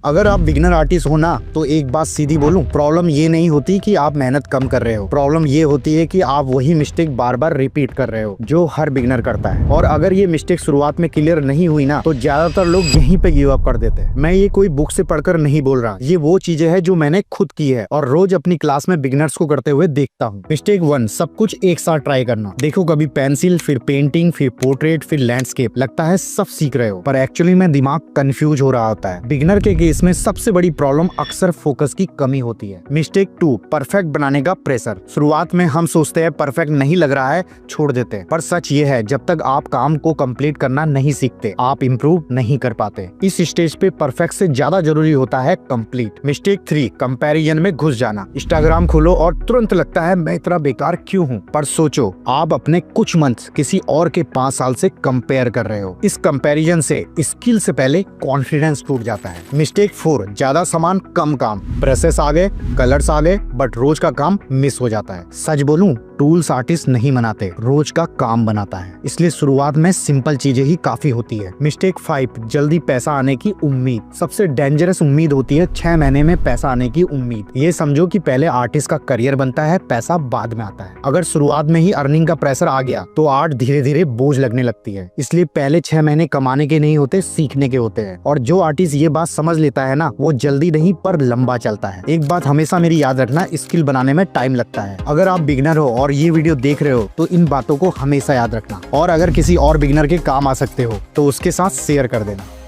अगर आप beginner artist हो ना, तो एक बात सीधी बोलूं, प्रॉब्लम ये नहीं होती कि आप मेहनत कम कर रहे हो। प्रॉब्लम ये होती है कि आप वही मिस्टेक बार बार रिपीट कर रहे हो जो हर बिगिनर करता है। और अगर ये मिस्टेक शुरुआत में क्लियर नहीं हुई ना, तो ज्यादातर लोग यहीं पे गिव अप कर देते हैं। मैं ये कोई बुक से पढ़कर नहीं बोल रहा, ये वो चीजें हैं जो मैंने खुद की है और रोज अपनी क्लास में बिगिनर्स को करते हुए देखता हूँ। मिस्टेक 1, सब कुछ एक साथ ट्राई करना। देखो, कभी पेंसिल, फिर पेंटिंग, फिर पोर्ट्रेट, फिर लैंडस्केप। लगता है सब सीख रहे हो, पर एक्चुअली में दिमाग कंफ्यूज हो रहा होता है। बिगिनर के केस में सबसे बड़ी प्रॉब्लम अक्सर फोकस की कमी होती है। मिस्टेक 2, परफेक्ट बनाने का प्रेशर। शुरुआत में हम सोचते हैं परफेक्ट नहीं लग रहा है, छोड़ देते हैं। पर सच ये है, जब तक आप काम को कंप्लीट करना नहीं सीखते, आप इम्प्रूव नहीं कर पाते। इस स्टेज पे परफेक्ट से ज्यादा जरूरी होता है कंप्लीट। मिस्टेक 3, कंपैरिजन में घुस जाना। इंस्टाग्राम खोलो और तुरंत लगता है मैं इतना बेकार क्यों हूँ। पर सोचो, आप अपने कुछ मंथ किसी और के 5 साल से कंपेयर कर रहे हो। इस कंपैरिजन से स्किल से पहले कॉन्फिडेंस टूट जाता है। मिस्टेक 4, ज्यादा सामान कम काम। ब्रशेस आ गए, कलर्स आ गए, बट रोज का काम मिस हो जाता है। सच बोलूं, टूल्स आर्टिस्ट नहीं बनाते, रोज का काम बनाता है। इसलिए शुरुआत में सिंपल चीजें ही काफी होती है। मिस्टेक 5, जल्दी पैसा आने की उम्मीद। सबसे डेंजरस उम्मीद होती है 6 महीने में पैसा आने की उम्मीद। ये समझो कि पहले आर्टिस्ट का करियर बनता है, पैसा बाद में आता है। अगर शुरुआत में ही अर्निंग का प्रेशर आ गया तो आर्ट धीरे धीरे बोझ लगने लगती है। इसलिए पहले 6 महीने कमाने के नहीं होते, सीखने के होते हैं। और जो आर्टिस्ट ये बात समझ लेता है ना, वो जल्दी नहीं पर लंबा चलता है। एक बात हमेशा मेरी याद रखना, स्किल बनाने में टाइम लगता है। अगर आप बिगिनर हो और ये वीडियो देख रहे हो तो इन बातों को हमेशा याद रखना। और अगर किसी और बिगिनर के काम आ सकते हो तो उसके साथ शेयर कर देना।